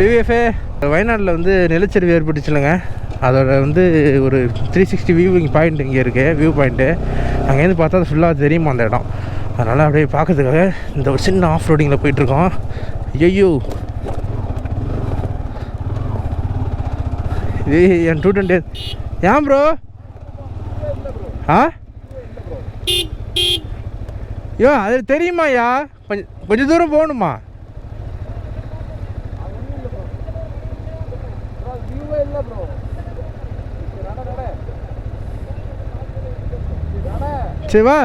பிவிஎஃப்ஏ வயநாட்டில் வந்து நிலச்சரிவு ஏற்பட்டுச்சுலங்க. அதோட வந்து ஒரு 360 வியூவிங் பாயிண்ட் இங்கே இருக்குது, வியூ பாயிண்ட்டு. அங்கேருந்து பார்த்தா அது ஃபுல்லாக தெரியுமா அந்த இடம். அதனால் அப்படியே பார்க்கறதுக்காக இந்த ஒரு சின்ன ஆஃப் ரோடிங்கில் போயிட்டுருக்கோம். ஐயோ, இது என் 220. ஏன் ப்ரோ? ஐயோ அது தெரியுமாய்யா? கொஞ்சம் தூரம் போகணுமா? சரி வா.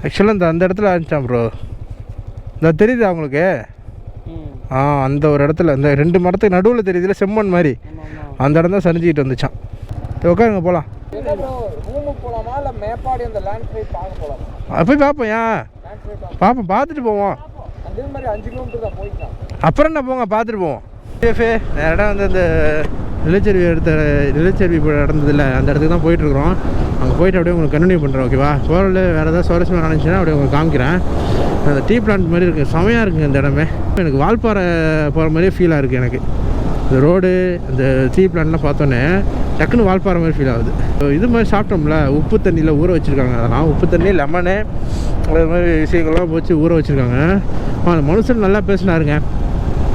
ஆக்சுவலாக அந்த இடத்துல ஆரம்பிச்சான் ப்ரோ. இந்த தெரியுதா உங்களுக்கு? அந்த ஒரு இடத்துல இந்த 2 மரத்துக்கு நடுவில் தெரியுதுல செம்மண் மாதிரி, அந்த இடம் தான் சரிஞ்சிக்கிட்டு வந்துச்சான். உட்காருங்க போகலாம். போய் பார்ப்போம். ஏன் பார்ப்போம், பார்த்துட்டு போவோம். அப்புறம் என்ன, போங்க பார்த்துட்டு போவோம். நேரடாக வந்து அந்த நிலச்சரிவு நடந்ததில்ல, அந்த இடத்துக்கு தான் போயிட்டுருக்குறோம். அங்கே போயிட்டு அப்படியே உங்களுக்கு கண்டினியூ பண்ணுறேன், ஓகேவா? போகிறல வேறு ஏதாவது சுவாரஸ்யமாக நினச்சின்னா அப்படியே உங்களுக்கு காமிக்கிறேன். அந்த டீ பிளான்ட் மாதிரி இருக்குது, செமையாக இருக்குங்க இந்த இடமே. எனக்கு வால்பாறை போகிற மாதிரியே ஃபீலாக இருக்குது எனக்கு. இந்த ரோடு, இந்த டீ பிளான்ட்லாம் பார்த்தோன்னே டக்குன்னு வால்பாறை மாதிரி ஃபீல் ஆகுது. இது மாதிரி சாப்பிட்டோம்ல, உப்பு தண்ணியில் ஊற வச்சுருக்காங்க. அதெல்லாம் உப்பு தண்ணி, லெமனு, அது மாதிரி விஷயங்கள்லாம் வச்சு ஊற வச்சுருக்காங்க. அந்த மனுஷன் நல்லா பேசினாருங்க,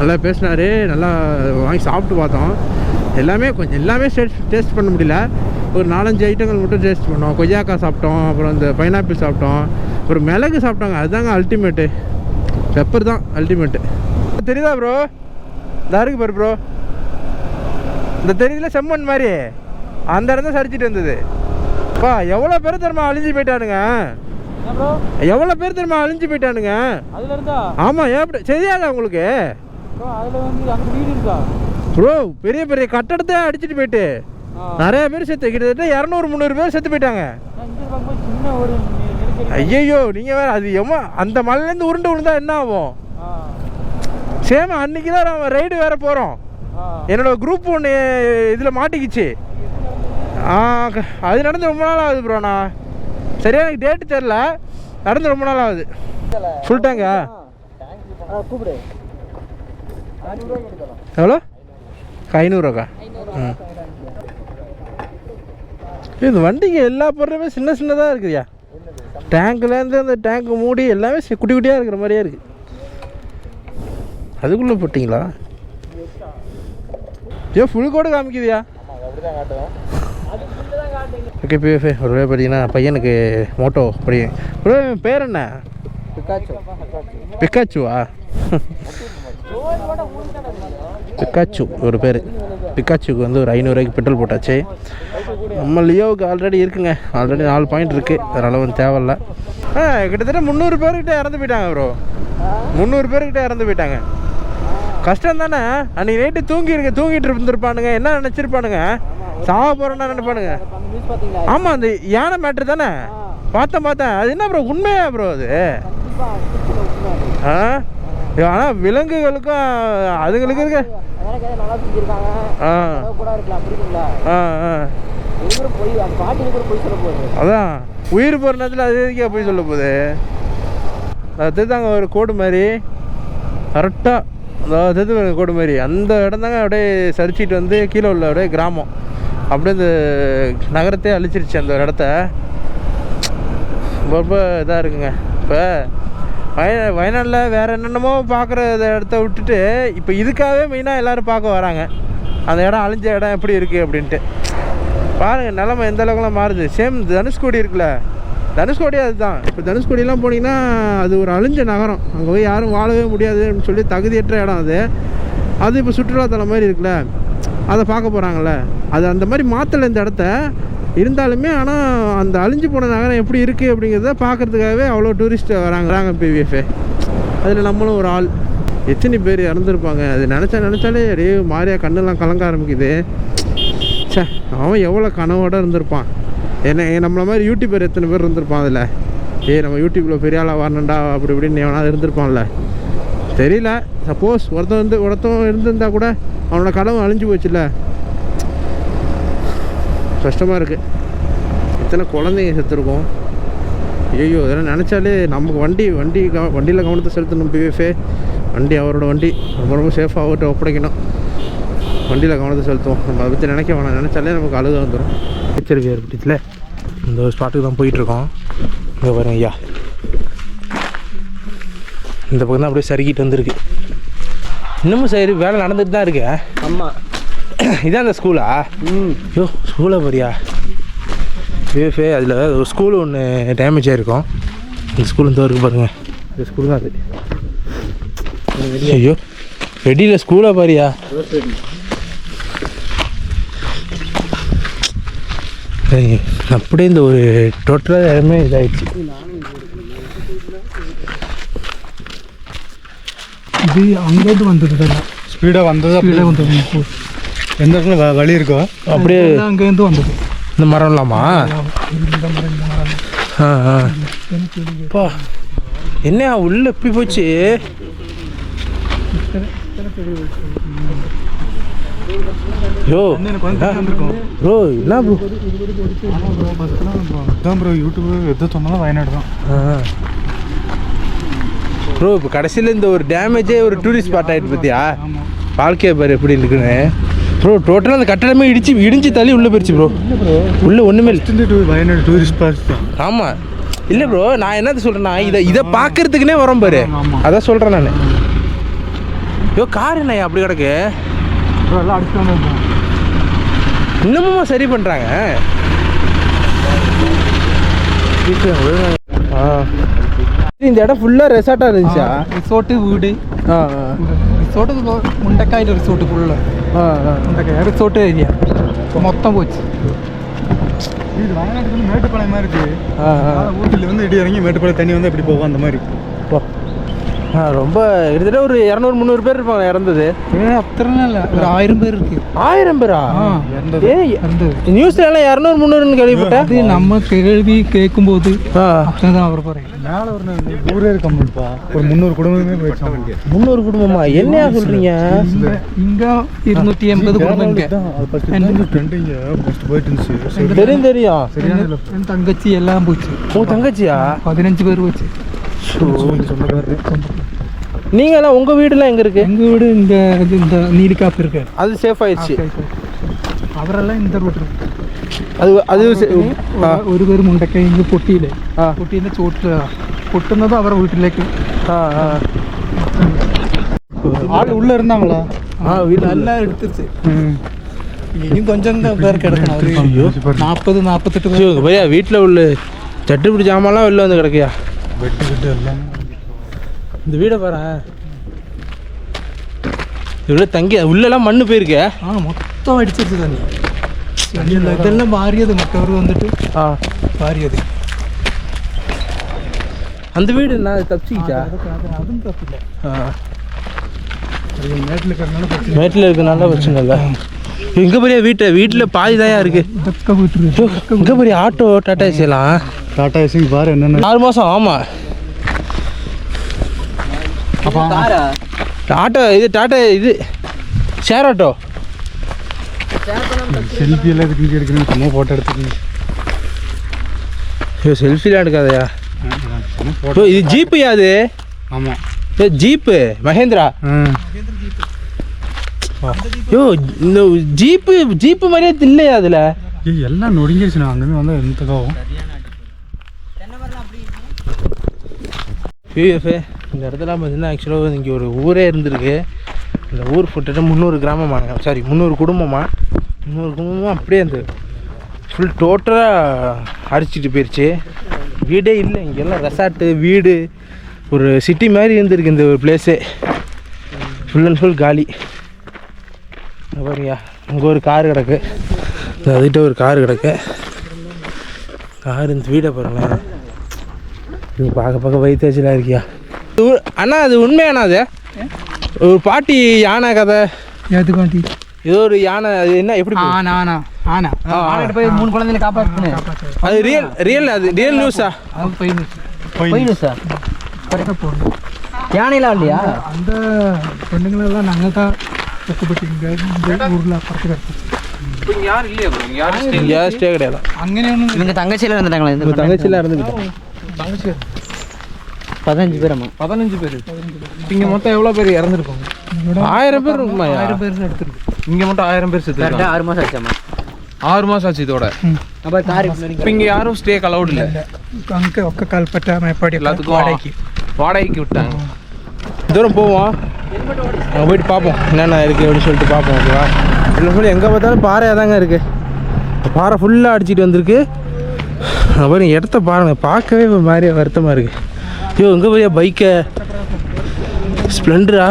நல்லா பேசினார். நல்லா வாங்கி சாப்பிட்டு பார்த்தோம். எல்லாமே டேஸ்ட் பண்ண முடியல. ஒரு 4-5 ஐட்டங்கள் மட்டும் டேஸ்ட் பண்ணோம். கொய்யாக்காய் சாப்பிட்டோம், அப்புறம் இந்த பைனாப்பிள் சாப்பிட்டோம், அப்புறம் மிளகு சாப்பிட்டாங்க. அதுதாங்க அல்டிமேட்டு. பெப்பர் தான் அல்டிமேட்டு. தெரியுதா ப்ரோ? இந்த இருக்கு பாரு ப்ரோ, இந்த தெரியுதுல செம்மண் மாதிரி, அந்த இடம் தான் சரிச்சிட்டு வந்தது. அப்பா எவ்வளோ பேர் தெரியுமா அழிஞ்சு போயிட்டானுங்க? எவ்வளோ பேர் தெரியுமா அழிஞ்சு போயிட்டானுங்க? ஆமாம். ஏன் தெரியாதா உங்களுக்கு ப்ரோ? பெரிய பெரிய கட்டடத்தை அடிச்சுட்டு போயிட்டு நிறைய பேர் செத்து, கிட்டத்தட்ட 200-300 பேர் செத்து போயிட்டாங்க. ஐயோ நீங்கள் வேறு, அது அந்த மலையிலேருந்து உருண்டு விழுந்தா என்ன ஆகும்? சேம் அன்னைக்கு தான் நம்ம ரைடு வேறு போகிறோம். என்னோட குரூப் ஒன்று இதில் மாட்டிக்கிச்சு. அது நடந்து ரொம்ப நாள் ஆகுது ப்ரோ. நான் சரியா எனக்கு டேட்டு தெரில, நடந்து ரொம்ப நாள் ஆகுது. ஃபுல் டேங்கா? எவ்வளோ? 500 இந்த வண்டிக்கு எல்லா பொருளுமே சின்னதாக இருக்குதுயா. டேங்க்லேருந்து அந்த டேங்க்கு மூடி எல்லாமே குட்டி குட்டியாக இருக்கிற மாதிரியே இருக்குது. அதுக்குள்ளே போட்டிங்களா? ஐயோ ஃபுல் கோடு காமிக்குதுயா. ஓகே பிஎஃப்ஏ ஒரு வேலை பார்த்தீங்கன்னா பையனுக்கு மோட்டோ படியும். பேர் என்ன? பிக்காச்சுவா? பிக்காச்சு ஒரு பேர். பிக்காச்சுக்கு வந்து ஒரு 500 ரூபாய்க்கு பெட்ரோல் போட்டாச்சு. நம்ம லியோவுக்கு ஆல்ரெடி இருக்குங்க, ஆல்ரெடி 4 பாயிண்ட் இருக்குது. அதனால் வந்து தேவையில்ல. கிட்டத்தட்ட 300 பேர்கிட்ட இறந்து போயிட்டாங்க ப்ரோ. 300 பேர்கிட்ட இறந்து போயிட்டாங்க. கஷ்டம் தானே. அன்றைக்கி நைட்டு தூங்கிட்டு இருந்திருப்பானுங்க. என்ன நினச்சிருப்பானுங்க? சாவ போகிறோன்னா நினைப்பானுங்க. ஆமாம், அந்த யானை மேட்ரு தானே. பார்த்தேன். அது என்ன ப்ரோ, உண்மையா ப்ரோ அது? ஆனால் விலங்குகளுக்கும் அதுங்களுக்கு இருக்க அதான் உயிர் போகிற நேரத்தில் அது எதுக்கே போய் சொல்ல போகுது. அது தாங்க ஒரு கோடு மாதிரி கரெக்டாக, அதாவது கோடு மாதிரி அந்த இடம் தாங்க அப்படியே சரிச்சிட்டு வந்து கீழே உள்ள அப்படியே கிராமம் அப்படியே இந்த நகரத்தையே அழிச்சிருச்சு அந்த ஒரு இடத்த. ரொம்ப இதாக இருக்குங்க. இப்போ வயநாட்டில் வேறு என்னென்னமோ பார்க்குற இடத்த விட்டுட்டு இப்போ இதுக்காகவே மெயினாக எல்லோரும் பார்க்க வராங்க. அந்த இடம் அழிஞ்ச இடம் எப்படி இருக்குது அப்படின்ட்டு பாருங்கள். நிலமை எந்த அளவுக்குலாம் மாறுது. சேம் தனுஷ்கோடி இருக்குல்ல, தனுஷ்கோடி அதுதான். இப்போ தனுஷ்கோடியெலாம் போனீங்கன்னா அது ஒரு அழிஞ்ச நகரம். அங்கே போய் யாரும் வாழவே முடியாது அப்படின்னு சொல்லி தகுதியற்ற இடம் அது இப்போ சுற்றுலாத்தலம் மாதிரி இருக்குல்ல, அதை பார்க்க போகிறாங்கல்ல. அது அந்த மாதிரி மாற்றலை இந்த இடத்த இருந்தாலுமே. ஆனால் அந்த அழிஞ்சு போன நகரம் எப்படி இருக்குது அப்படிங்கிறத பார்க்குறதுக்காகவே அவ்வளோ டூரிஸ்ட் வராங்க பிவிஎஃப்ஏ. அதில் நம்மளும் ஒரு ஆள். எத்தனை பேர் இறந்துருப்பாங்க அது நினச்சாலே அப்படியே மாதிரியா கண்ணெல்லாம் கலங்க ஆரம்பிக்குது. சே, அவன் எவ்வளோ கனவோடு இருந்திருப்பான். நம்மளை மாதிரி யூடியூபர் எத்தனை பேர் இருந்திருப்பான் அதில். நம்ம யூடியூப்பில் பெரிய ஆளாக வரணுண்டா அப்படி இப்படின்னு எவனாவது இருந்திருப்பான்ல தெரியல. சப்போஸ் ஒருத்தன் இருந்திருந்தா கூட அவனோட கனவு அழிஞ்சு போச்சுல்ல. கஷ்டமாக இருக்குது. எத்தனை குழந்தைங்க செத்துருக்கோம். ஐயோ இதெல்லாம் நினச்சாலே நமக்கு வண்டியில் கவனத்தை செலுத்தணும். பிஎஃப்ஏ வண்டி அவரோட வண்டி ரொம்ப ரொம்ப சேஃபாக அவர்கிட்ட ஒப்படைக்கணும். வண்டியில் கவனத்தை செலுத்துவோம். நம்ம அதை பற்றி நினைக்க வேணாம். நினச்சாலே நமக்கு அழுக வந்துடும். எச்சரிக்கை ஏற்பட்டுச்சுல. இந்த ஒரு ஸ்பாட்டுக்கு தான் போயிட்டுருக்கோம். இங்கே பாருங்க ஐயா, இந்த பக்கம் தான் அப்படியே சறுக்கிட்டு வந்திருக்கு. இன்னமும் சரி வேலை நடந்துட்டு தான் இருக்கு. ஆமாம், இதான் அந்த ஸ்கூலா? ஐயோ ஸ்கூலை பாரியா பிஎஃப்ஏ. அதில் ஒரு ஸ்கூலு ஒன்று டேமேஜ் ஆகிருக்கும். இந்த ஸ்கூல் இந்த இருக்குது பாருங்கள். இந்த ஸ்கூல் தான் அது. ஐயோ வெடியில் ஸ்கூலை பாரியா. அப்படியே இந்த ஒரு டோட்டலாக இடமே இதாகிடுச்சு. இது அங்கேருந்து வந்தது ஸ்பீடாக வந்தது. அப்படியே வந்தது. எந்த இடத்துல வழி இருக்கோ அப்படியே அங்கேருந்து வந்தது. இந்த மரம் இல்லாமா? பா என்ன உள்ள எப்படி போச்சு? ப்ரோ ப்ரோ என்ன ப்ரோ? தான் ப்ரோ யூடியூப் எது சொன்னாலும் வயநாடு தான் ப்ரோ. இப்போ கடைசியில் இந்த ஒரு டேமேஜே ஒரு டூரிஸ்ட் ஸ்பாட் ஆகிட்டு பார்த்தியா? வாழ்க்கையை பாரு எப்படி இருக்குன்னு ப்ரோ. டோட்டலாக அந்த கட்டடமே இடிஞ்சு தள்ளி உள்ளே போயிடுச்சு ப்ரோ. உள்ளே ஒன்றுமே வயநாடு டூரிஸ்ட் ஸ்பாட் தான். ஆமாம் இல்லை ப்ரோ, நான் என்னது சொல்கிறேன்னா இதை பார்க்கறதுக்குனே வரோம் பாரு. அதான் சொல்கிறேன் நான். ஐயோ கார் என்ன அப்படி கிடக்கு? எல்லாம் அடிச்சுட்டு இன்னமும் சரி பண்ணுறாங்க. இந்த இடம் ஃபுல்லாக ரெசார்ட்டாக இருந்துச்சா? റിസോർട്ട് വീട് റിസോർട്ട് മുണ്ടക്കായിട്ട് resort full Mundakkai resort area மொத்தம் போச்சு. இது வயநாட்டுக்கு வந்து மேட்டுப்பாளையம் மாதிரி இருக்கு. ஊட்டியில் வந்து இடி இறங்கி மேட்டுப்பாளையம் தண்ணி வந்து எப்படி போகும் அந்த மாதிரி. ரொம்ப கிட்டத்தட்ட ஒரு 200-300 பேர் இருப்பாங்க இறந்தது. அத்தனை இல்லை, ஒரு 1000 பேர் இருக்கு. 1000 பேரா? நியூஸ்ல எல்லாம் 200-300 கேள்விப்பட்டேன். அது நம்ம கேள்வி கேட்கும் போது அப்படிதான் அவர் பாருங்க. மேலே ஒரு ஊரே இருக்கா, ஒரு 300 குடும்பமே போயிடுச்சு. 300 குடும்பமா? என்னையா சொல்றீங்க? இங்க 280 குடும்பம் போயிட்டு இருந்துச்சு. தெரியும் தெரியும். என் தங்கச்சி எல்லாம் போச்சு. உங்க தங்கச்சியா? 15 பேர் போச்சு. நீங்க எல்லாம் உங்க வீடுலாம் எங்க இருக்கு? எங்க வீடு இந்த நீலிக்காப்பு இருக்கு. அது சேஃப் ஆயிடுச்சு. അവരെല്ലാം இந்த റൂട്ട്. അത് ഒരു പേര് മുണ്ടക്കൈ പൊട്ടിയില്ലേ, പൊട്ടീൻ്റെ ചോട്ടിൽ പൊട്ടുന്നത് അവരുടെ വീട്ടിലേക്ക്. ஆள் உள்ள இருந்தாங்களா? வீடு நல்லா எடுத்துச்சு. இனியும் கொஞ்சம் பேர் கிடக்கணும். 40-48 பையா வீட்டில் உள்ள சட்டுப்பிடி ஜாமான்லாம் வெளில வந்து கிடக்கியா? வெட்டு எல்லாம். இந்த வீடை பாரு, இவ்வளோ தங்கி உள்ளெல்லாம் மண்ணு போயிருக்க. மொத்தம் அடிச்சிருச்சு தண்ணி. இதெல்லாம் மாறியது, மற்றவர் வந்துட்டு மாறியது. அந்த வீடு என்ன தப்பிச்சிக்கிச்சா? அதுவும் தப்பில்லை. மேட்டில் இருக்கிறனால பிரச்சனை இல்லை. இங்கே பெரிய வீட்டில் பாதி தாயா இருக்கு. இங்கே பெரிய ஆட்டோ டாடா ஏசிலாம். டாடா ஏசி பாரு என்னென்ன 6 மாதம். ஆமாம் ஆட்டோ இது டாட்டா இது ஷேர் ஆட்டோ. செல்ஃபி எல்லாம் இதுக்கு எடுக்கணும். சும்மா ஃபோட்டோ எடுத்துக்கணும். ஐயோ செல்ஃபிலாம் எடுக்காதயா. இது ஜீப்புயா? அது ஆமாம் ஜீப்பு மஹேந்திரா. ஐயோ இந்த ஜீப்பு மாதிரியே இல்லையா அதில்? எல்லாம் நொடிங்கிடுச்சு. நான் அங்கேருந்து வந்தால் எந்தக்காவும் பிஎஃப்ஏ இந்த இடத்துல பார்த்தீங்கன்னா ஆக்சுவலாக இங்கே ஒரு ஊரே இருந்திருக்கு. இந்த ஊர் போட்டுட்டு 300 கிராமமாக, சாரி 300 குடும்பமாக, 300 குடும்பமாக அப்படியே அந்த ஃபுல் டோட்டலாக அடிச்சிட்டு போயிடுச்சு. வீடே இல்லை இங்கெல்லாம். ரெசார்ட்டு வீடு ஒரு சிட்டி மாதிரி இருந்திருக்கு இந்த ஒரு பிளேஸே. ஃபுல் அண்ட் ஃபுல் காலி. பாருங்கய்யா, அங்கே ஒரு கார் கிடக்கு, அதுகிட்ட ஒரு கார் கிடக்கு. கார் இந்த வீடை பாருங்களேன். நீ பார்க்க வயிற்றுச்சலாக இருக்கியா அண்ணா? அது உண்மையாண்ணா? அது ஒரு பாட்டி யானை கதை. எது பாட்டி? ஏதோ ஒரு யானை. அது என்ன எப்படி? போய் 3 குழந்தைகளை காப்பாற்றுனேன். அது ரியல் அது ரியல் நியூஸா? போய் நியூஸா? கரெக்டாக போகணும். யானைலாம் இல்லையா? அந்த பெண்ணுங்களெல்லாம் நாங்கள் தான் ஊரில் பறக்க கிடச்சிச்சு. இப்போ இங்கே யாரும் இல்லையா ப்ரோ? இங்கே யாரும் இங்கே ஸ்டே கிடையாது. അങ്ങനെയൊന്നും இவங்க தங்கச்சியில் இருந்துட்டாங்களா? உங்கள் தங்கச்சிலாம் இருந்துக்கிட்டோம். தங்கச்சி 15 பேரம்மா. 15 பேர். இங்கே மொத்தம் எவ்வளோ பேர் இறந்துருப்பாங்க? 1000 பேர் இருக்குமா? 1000 பேர் எடுத்துருக்கு. இங்கே மட்டும் 1000 பேர் செத்து கரெக்டாக 6 மாதம் ஆச்சாம்மா. 6 மாதம் ஆச்சு இதோட. அப்போ கார் இப்போ இங்கே யாரும் ஸ்டே அலௌட் இல்லை. அங்கே ஒக்க கல்பட்ட மேப்பாடி எல்லாத்துக்கும் வாடகைக்கு விட்டாங்க. தூரம் போவோம், அங்கே போயிட்டு பார்ப்போம் என்னென்ன இருக்குது அப்படின்னு சொல்லிட்டு பார்ப்போம். ஓகேவா? இல்லை சொல்லி எங்கே பார்த்தாலும் பாறையாக தாங்க இருக்குது. பாறை ஃபுல்லாக அடிச்சிட்டு வந்திருக்கு. அப்புறம் இடத்த பாருங்கள், பார்க்கவே ஒரு மாதிரி வருத்தமாக இருக்குது. ஐயோ எங்கே போய் பைக்கை ஸ்ப்ளெண்டரா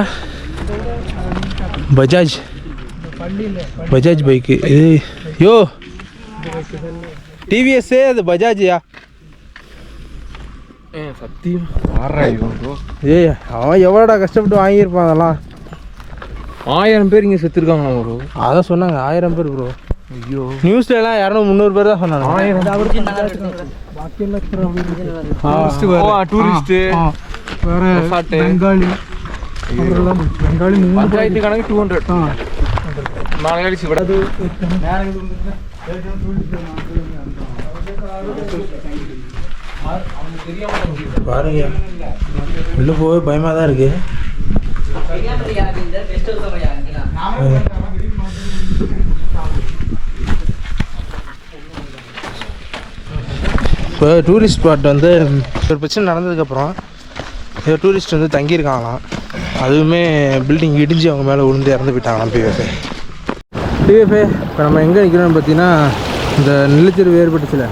பஜாஜ் பைக்கு இது. யோ டிவிஎஸ்ஸே அது பஜாஜியா? சத்தியம் ஆறாயிரம் ப்ரோ. ஏய் அவன் எவ்வளோடா கஷ்டப்பட்டு வாங்கியிருப்பான் அதெல்லாம். 1000 பேர் இங்கே செத்துருக்காங்களா ப்ரோ? அதான் சொன்னாங்க 1000 பேர் ப்ரோ. ஐயோ நியூஸ்லலாம் 200-300 பேர் தான் சொன்னாங்க. டூரிஸ்ட்டு வேற Resort. பெங்காலி அவரெல்லாம் போச்சு. பெங்காலி 3 பஞ்சாயத்து கணக்கு 200. நாளை கழிச்சு விடாது. பாருங்க உள்ளே போகவே பயமாக தான் இருக்குது. இப்போ டூரிஸ்ட் ஸ்பாட் வந்து ஒரு பிரச்சனை நடந்ததுக்கப்புறம் ஏதோ டூரிஸ்ட் வந்து தங்கியிருக்காங்களாம். அதுவுமே பில்டிங் இடிஞ்சு அவங்க மேலே விழுந்து இறந்து போயிட்டாங்களாம். டிஎஃப்ஏ இப்போ நம்ம எங்கே நிற்கிறோம்னு பார்த்தீங்கன்னா இந்த நிலச்சரிவு ஏற்பட்டுச்சுல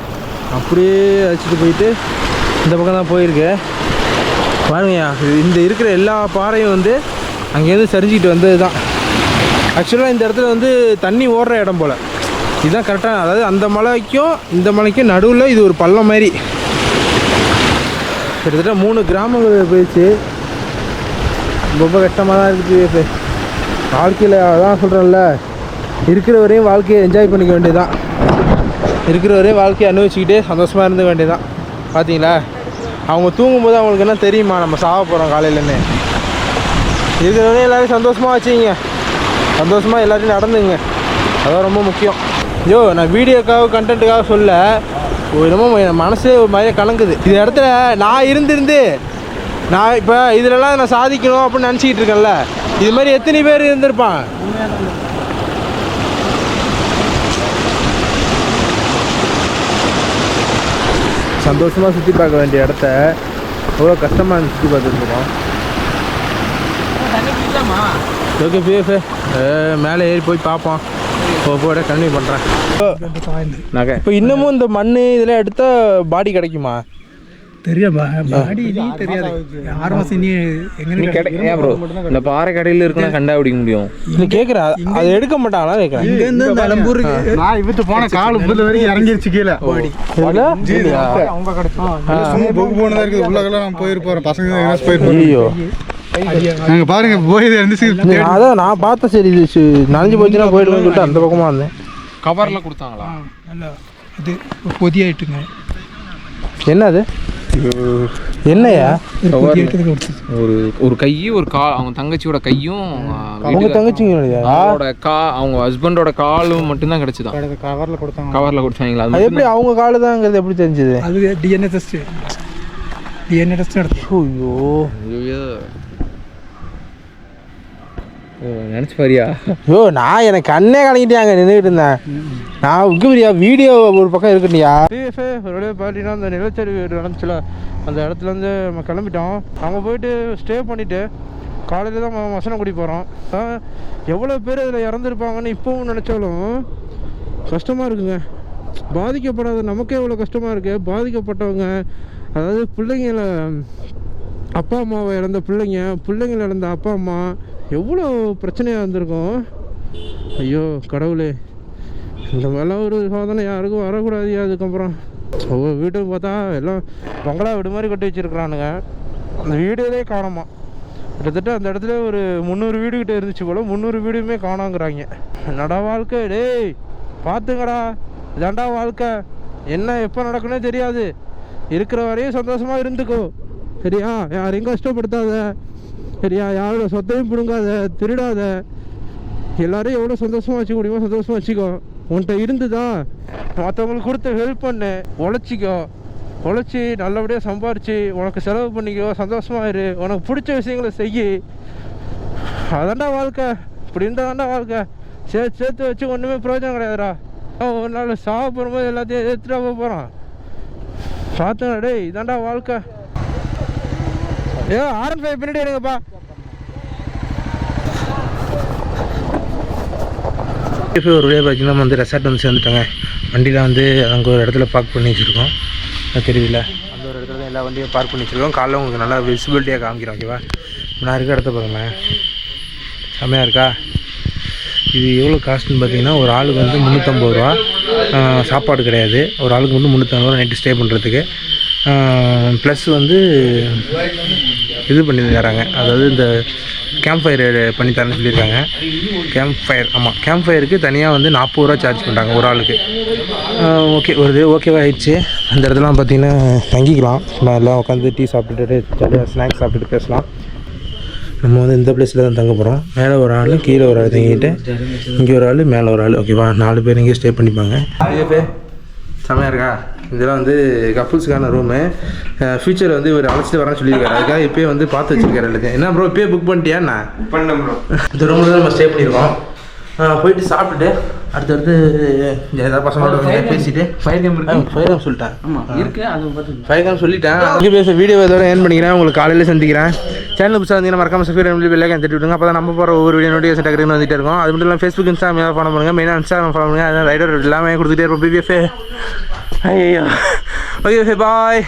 அப்படியே அழைச்சிட்டு போயிட்டு இந்த பக்கம் தான் போயிருக்கு. பாருங்கய்யா, இந்த இருக்கிற எல்லா பாறையும் வந்து அங்கேருந்து சரிஞ்சிக்கிட்டு வந்தது தான். ஆக்சுவலாக இந்த இடத்துல வந்து தண்ணி ஓடுற இடம் போல் இதுதான் கரெக்டாக. அதாவது அந்த மலைக்கும் இந்த மலைக்கும் நடுவில் இது ஒரு பள்ளம் மாதிரி. கிட்டத்தட்ட 3 கிராமங்கள் போயிடுச்சு. ரொம்ப கஷ்டமாக தான் இருக்குது. வாழ்க்கையில் அதான் சொல்கிறேன்ல, இருக்கிற வரையும் வாழ்க்கையை என்ஜாய் பண்ணிக்க வேண்டியதுதான். இருக்கிற வரையும் வாழ்க்கையை அனுபவிச்சுக்கிட்டே சந்தோஷமாக இருந்துக்க வேண்டியதுதான். பார்த்தீங்களா, அவங்க தூங்கும்போது அவங்களுக்கு என்ன தெரியுமா நம்ம சாக போகிறோம் காலையிலன்னு. இருக்கிற வரையும் எல்லோரும் சந்தோஷமாக வச்சுக்கிங்க, சந்தோஷமாக எல்லாத்தையும் நடந்துங்க. அதான் ரொம்ப முக்கியம். ஐயோ நான் வீடியோக்காக கண்டென்ட்டுக்காக சொல்ல, என்னமோ என் மனசே ஒரு மாதிரியே கலங்குது. இந்த இடத்துல நான் இருந்து நான் இப்போ இதிலலாம் நான் சாதிக்கணும் அப்படின்னு நினச்சிக்கிட்டு இருக்கேன்ல, இது மாதிரி எத்தனை பேர் இருந்திருப்பான். சந்தோஷமாக சுற்றி பார்க்க வேண்டிய இடத்த எவ்வளோ கஷ்டமாக இருந்து சுற்றி பார்த்துருக்கோம். ஓகே பிஎஃப் மேலே ஏறி போய் பார்ப்போம். போட கன்டினியூ பண்ணுறேன். இப்போ இன்னமும் இந்த மண் இதெல்லாம் எடுத்தால் பாடி கிடைக்குமா? தெரியாதா? பாடி நீ தெரியாது. 6 மாதம் இனி எங்கே கிடைக்கும் ப்ரோ? இந்த பாறை கடையில் இருக்குன்னா கண்டாபிடிக்க முடியும். இல்லை கேட்குறேன், அதை எடுக்க மாட்டாங்களா கேட்குறேன். இங்கேருந்து நிலம்பூர் நான் இவத்து போன கால் புது வரைக்கும் இறங்கிருச்சு கீழே. அவங்க கிடைச்சு போனதாக இருக்குது. உள்ளகெல்லாம் நான் போயிருப்போம். பசங்க போயிருப்போம். ஐயோ நாங்கள் பாருங்க போய் இருந்து அதான் நான் பார்த்தேன். சரி இது நனைஞ்சு போச்சுன்னா போயிடுவேன்னு சொல்லிட்டு அந்த பக்கமாக இருந்தேன். கவரில் கொடுத்தாங்களா? நல்லா இது பொதியாயிட்டுங்க. என்ன அது? என்னையா ஒரு கை ஒரு கால், அவங்க தங்கச்சியோட கையும் அவங்க தங்கச்சிங்க அவங்க ஹஸ்பண்டோட காலும் மட்டும்தான் கிடைச்சுதான். கவரில் கொடுத்தாங்க. கவரில் கொடுத்தாங்களா? அது எப்படி அவங்க காலு தாங்கிறது எப்படி தெரிஞ்சது? அது டிஎன்ஏ டெஸ்ட் நடத்து. ஐயோ நினச்சி பாரியா? ஐயோ நான் எனக்கு கண்ணே கலங்கிட்டே அங்கே நின்றுட்டு இருந்தேன். நான் உங்கரியா வீடியோ ஒரு பக்கம் இருக்குட்டியா. பிஎஃப்ஏ ஒரு வழியாக பார்த்தீங்கன்னா அந்த நிலச்சரிவு நடந்துச்சுல, அந்த இடத்துலேருந்து நம்ம கிளம்பிட்டோம். அங்கே போயிட்டு ஸ்டே பண்ணிவிட்டு காலையில் தான் மசனக்குடி போகிறோம். எவ்வளோ பேர் அதில் இறந்துருப்பாங்கன்னு இப்போவும் நினச்சாலும் கஷ்டமாக இருக்குங்க. பாதிக்கப்படாத நமக்கே எவ்வளோ கஷ்டமாக இருக்குது. பாதிக்கப்பட்டவங்க, அதாவது பிள்ளைங்கள அப்பா அம்மாவை இழந்த பிள்ளைங்களை இழந்த அப்பா அம்மா, எவ்வளோ பிரச்சனையாக இருந்திருக்கும். ஐயோ கடவுளே, இந்த மாதிரிலாம் ஒரு சாதனை யாருக்கும் வரக்கூடாது. அதுக்கப்புறம் ஒவ்வொரு வீட்டுக்கு பார்த்தா எல்லாம் பங்களா வீடு மாதிரி கட்டி வச்சுருக்குறானுங்க. அந்த வீடுகளே காணோமா. கிட்டத்தட்ட அந்த இடத்துல ஒரு 300 வீடுகிட்ட இருந்துச்சு போல். 300 வீடுமே காணாங்கிறாங்க. என்னடா வாழ்க்கை டேய், பார்த்துங்கடா, இதாண்டா வாழ்க்கை. என்ன எப்போ நடக்குன்னே தெரியாது. இருக்கிற வரையும் சந்தோஷமாக இருந்துக்கோ, சரியா? யாரையும் கஷ்டப்படுத்தாத, சரியா? யாரோட சொத்தையும் பிடுங்காத, திருடாத. எல்லோரும் எவ்வளோ சந்தோஷமாக வச்சுக்க முடியுமோ சந்தோஷமாக வச்சுக்கோ. உன்கிட்ட இருந்து தான் மற்றவங்களுக்கு கொடுத்து ஹெல்ப் பண்ணு. உழைச்சிக்கோ, உழைச்சி நல்லபடியாக சம்பாரிச்சு உனக்கு செலவு பண்ணிக்கோ, சந்தோஷமாக இரு, உனக்கு பிடிச்ச விஷயங்களை செய்யி. அதான்டா வாழ்க்கை. இப்படி இருந்தால் தான்டா வாழ்க்கை. சேர்த்து வச்சு ஒன்றுமே பிரயோஜனம் கிடையாதுடா. ஒரு நாள் சாக போகும்போது எல்லாத்தையும் எடுத்துகிட்டு போக போகிறான். பார்த்துங்க டேய், இதான்டா வாழ்க்கை. R15 பின்னாடி எடுங்கப்பா. ஒரு வழியாக பார்த்தீங்கன்னா நம்ம வந்து ரெசார்ட் வந்து சேர்ந்துட்டோங்க. வண்டியில் வந்து அங்கே ஒரு இடத்துல பார்க் பண்ணி வச்சுருக்கோம். தெரியல, அந்த ஒரு இடத்துல தான் எல்லா வண்டியும் பார்க் பண்ணி வச்சுருக்கோம். காலைல உங்களுக்கு நல்லா விசிபிலிட்டியாக காமிக்கிறோம். ஓகேவா? நான் இருக்க இடத்த பாருங்களேன், செம்மையாக இருக்கா? இது எவ்வளோ காஸ்ட்னு பார்த்தீங்கன்னா ஒரு ஆளுக்கு வந்து 350 ரூபா. சாப்பாடு கிடையாது. ஒரு ஆளுக்கு வந்து 350 ரூபா நைட்டு ஸ்டே பண்ணுறதுக்கு. ப்ளஸ் வந்து இது பண்ணி தராங்க, அதாவது இந்த கேம்ப் ஃபயர் பண்ணி தரேன்னு சொல்லியிருக்காங்க. கேம்ப் ஃபயர், ஆமாம், கேம்ப் ஃபயருக்கு தனியாக வந்து 40 ரூபா சார்ஜ் பண்ணுறாங்க ஒரு ஆளுக்கு. ஓகே, ஒரு ஓகேவா ஆயிடுச்சு. அந்த இடத்துல பார்த்தீங்கன்னா தங்கிக்கலாம். நான் எல்லாம் உட்காந்து டீ சாப்பிட்டுட்டு ஜாலியாக ஸ்நாக்ஸ் சாப்பிட்டுட்டு பேசலாம். நம்ம வந்து இந்த பிளேஸில் தான் தங்க போகிறோம். மேலே ஒரு ஆள், கீழே ஒரு ஆள் தங்கிட்டு, இங்கே ஒரு ஆள், மேலே ஒரு ஆள். ஓகேவா? 4 பேர் இங்கே ஸ்டே பண்ணிப்பாங்க. செம்மையாக இருக்கா? இதெல்லாம் வந்து கப்புள்ஸுக்கான ரூமு. ஃபியூச்சர் வந்து இவர் அழைச்சிட்டு வரேன்னு சொல்லியிருக்காரு. அதுக்காக இப்போயே வந்து பார்த்து வச்சுருக்காரு எல்லாத்தையும். என்ன ப்ரோ, இப்போயே புக் பண்ணிட்டியாண்ணா? பண்ணேன் ப்ரோ. இந்த ரூமில் தான் நம்ம ஸ்டே பண்ணியிருக்கோம். போயிட்டு சாப்பிட்டுட்டு அடுத்தடுத்து ஏதாவது பசங்களோட பேசிட்டு ஃபயர் கேம் சொல்லிட்டேன். ஆமாம் இருக்குது, அது பார்த்து ஃபயர் கேம் சொல்லிட்டேன். அங்கே பேச வீடியோ இதோட ஏர்ன் பண்ணிக்கிறேன். உங்களுக்கு காலையில் சந்திக்கிறேன். சேனல் புதுசாக வந்தீங்கன்னா மறக்காம சப்ஸ்கிரைப் பெல்லைக்கன் தட்டி விடுங்க. அப்போ தான் நம்ம போகிற ஒவ்வொரு வீடியோ நோட்டிஃபிகேஷன் டக்குன்னு வந்துகிட்டே இருக்கும். அது மட்டும் இல்லாமல் ஃபேஸ்புக், இன்ஸ்டாகிராம் ஃபாலோ பண்ணுங்கள். மெயினாக இன்ஸ்டாகிராம் ஃபாலோ பண்ணுங்கள். அதான் ரைடர் எல்லாமே கொடுத்துட்டே இருப்போம். பிபிஎஃப். ஐயோ, ஓகே, பாய்.